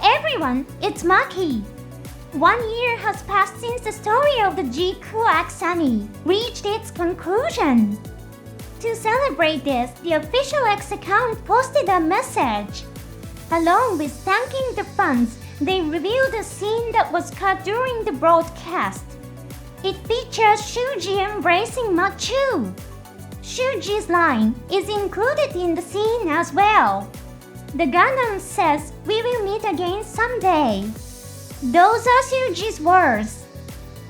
everyone, it's Maki. 1 year has passed since the story of the GQuuuuuuX anime reached its conclusion. To celebrate this, the official X account posted a message. Along with thanking the fans, they revealed a scene that was cut during the broadcast. It features Shuji embracing Machu. Shuji's line is included in the scene as well. The Gundam says, "We will meet again someday." Those are Shuji's words.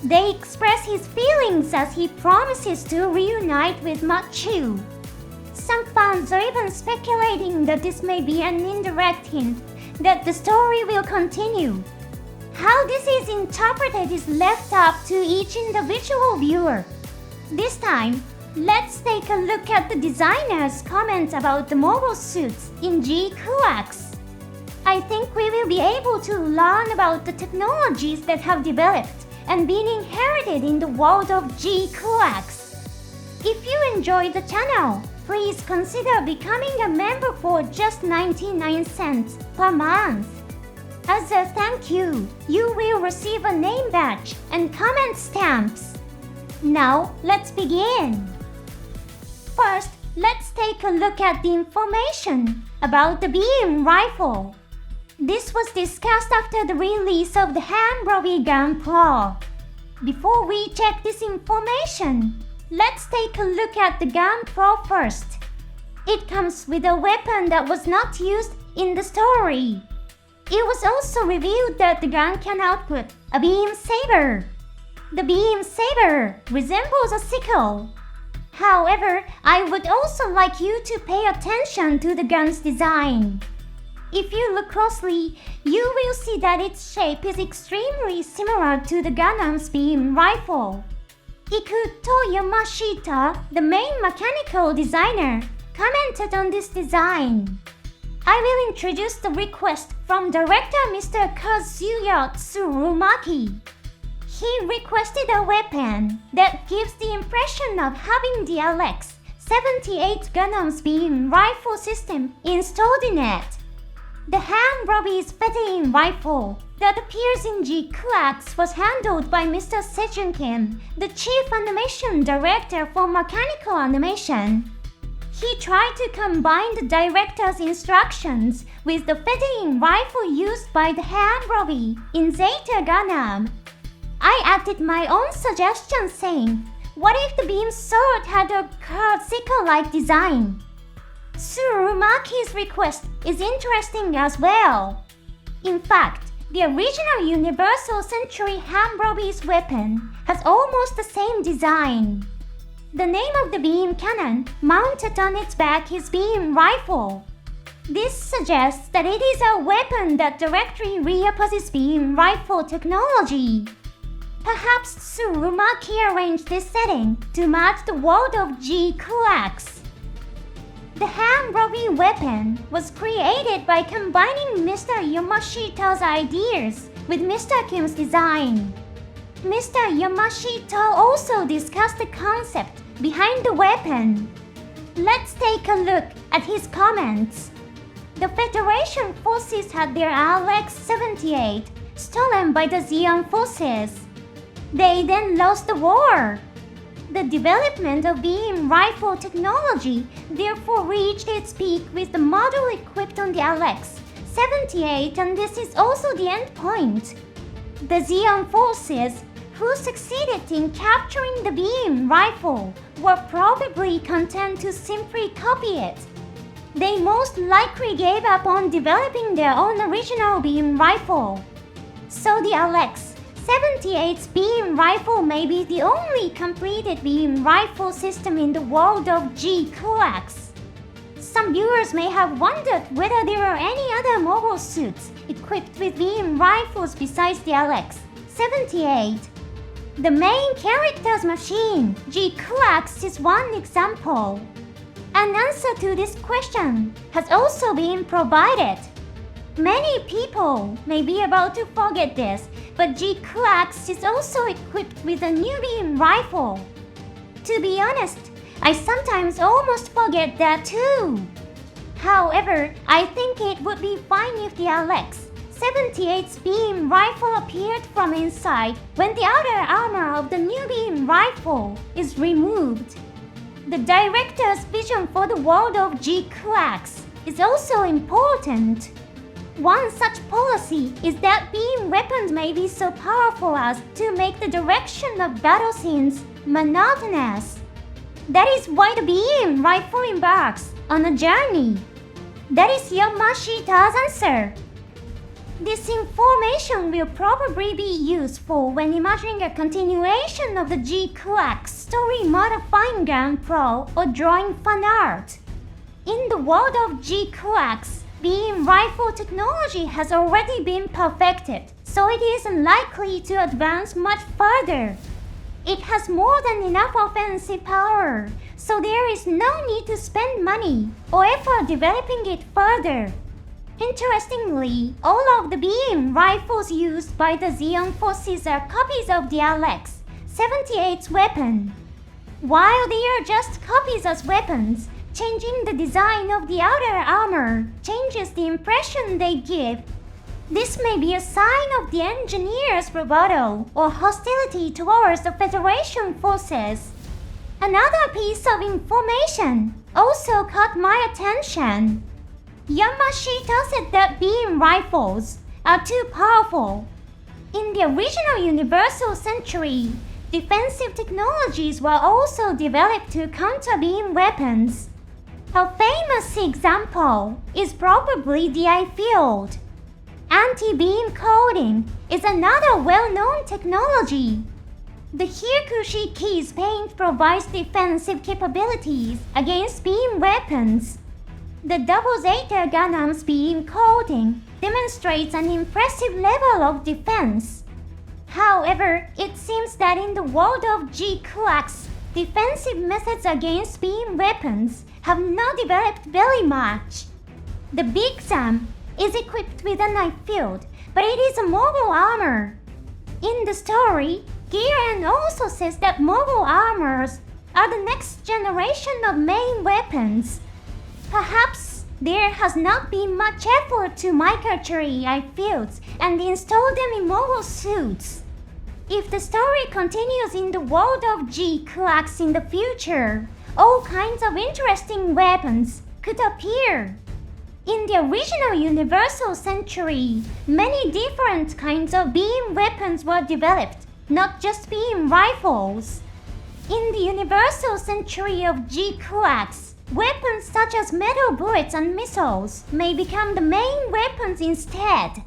They express his feelings as he promises to reunite with Machu. Some fans are even speculating that this may be an indirect hint that the story will continue. How this is interpreted is left up to each individual viewer. This time, let's take a look at the designer's comments about the mobile suits in GQuuuuuuX. I think we will be able to learn about the technologies that have developed and been inherited in the world of GQuuuuuuX. If you enjoy the channel, please consider becoming a member for just 99 cents per month. As a thank you, you will receive a name badge and comment stamps. Now, let's begin. First, let's take a look at the information about the beam rifle. This was discussed after the release of the Hambrabi gun pro. Before we check this information, let's take a look at the gun pro first. It comes with a weapon that was not used in the story. It was also revealed that the gun can output a beam saber. The beam saber resembles a sickle. However, I would also like you to pay attention to the gun's design. If you look closely, you will see that its shape is extremely similar to the Gundam's beam rifle. Ikuto Yamashita, the main mechanical designer, commented on this design. I will introduce the request from director Mr. Kazuya Tsurumaki. He requested a weapon that gives the impression of having the LX-78 Gundam's beam rifle system installed in it. The Hambrabi's fighting rifle that appears in GQuuuuuuX was handled by Mr. Sejun Kim, the chief animation director for mechanical animation. He tried to combine the director's instructions with the fighting rifle used by the Hambrabi in Zeta Gundam. I added my own suggestion saying, what if the beam sword had a curved sickle-like design? Tsurumaki's request is interesting as well. In fact, the original Universal Century Hambrabi's weapon has almost the same design. The name of the beam cannon mounted on its back is beam rifle. This suggests that it is a weapon that directly reopposes beam rifle technology. Perhaps Tsurumaki arranged this setting to match the world of GQuuuuuuX. The Hambrabi weapon was created by combining Mr. Yamashita's ideas with Mr. Kim's design. Mr. Yamashita also discussed the concept behind the weapon. Let's take a look at his comments. The Federation forces had their LX-78 stolen by the Zeon forces. They then lost the war. The development of beam rifle technology therefore reached its peak with the model equipped on the LX-78, and this is also the end point. The Zeon forces, who succeeded in capturing the beam rifle, were probably content to simply copy it. They most likely gave up on developing their own original beam rifle. So the LX-78's beam rifle may be the only completed beam rifle system in the world of GQuuuuuuX. Some viewers may have wondered whether there are any other mobile suits equipped with beam rifles besides the LX-78. The main character's machine, GQuuuuuuX, is one example. An answer to this question has also been provided. Many people may be about to forget this, but GQuuuuuuX is also equipped with a new beam rifle. To be honest, I sometimes almost forget that too. However, I think it would be fine if the 78's beam rifle appeared from inside when the outer armor of the new beam rifle is removed. The director's vision for the world of GQuuuuuuX is also important. One such policy is that beam weapons may be so powerful as to make the direction of battle scenes monotonous. That is why the beam rifle embarks on a journey. That is Yamashita's answer. This information will probably be useful when imagining a continuation of the GQuuuuuuX story modifying Gun Pro or drawing fan art. In the world of GQuuuuuuX, beam rifle technology has already been perfected, so it is unlikely to advance much further. It has more than enough offensive power, so there is no need to spend money or effort developing it further. Interestingly, all of the beam rifles used by the Zeon forces are copies of the Alex-78's weapon. While they are just copies as weapons, changing the design of the outer armor changes the impression they give. This may be a sign of the engineer's bravado or hostility towards the Federation forces. Another piece of information also caught my attention. Yamashita said that beam rifles are too powerful. In the original Universal Century, defensive technologies were also developed to counter beam weapons. A famous example is probably the eye field. Anti-beam coating is another well-known technology. The Hyakushi Keys paint provides defensive capabilities against beam weapons. The Double Zeta Gundam's beam coating demonstrates an impressive level of defense. However, it seems that in the world of GQuuuuuuX, defensive methods against beam weapons have not developed very much. The Big Sam is equipped with a knife field, but it is a mobile armor. In the story, Giran also says that mobile armors are the next generation of main weapons. Perhaps there has not been much effort to microarchery eye fields and install them in mobile suits. If the story continues in the world of GQuuuuuuX in the future, all kinds of interesting weapons could appear. In the original Universal Century, many different kinds of beam weapons were developed, not just beam rifles. In the Universal Century of GQuuuuuuX, weapons such as metal bullets and missiles may become the main weapons instead.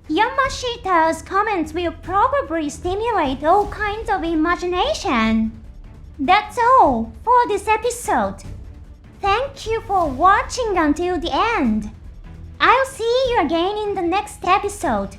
Yamashita's comments will probably stimulate all kinds of imagination. That's all for this episode. Thank you for watching until the end. I'll see you again in the next episode.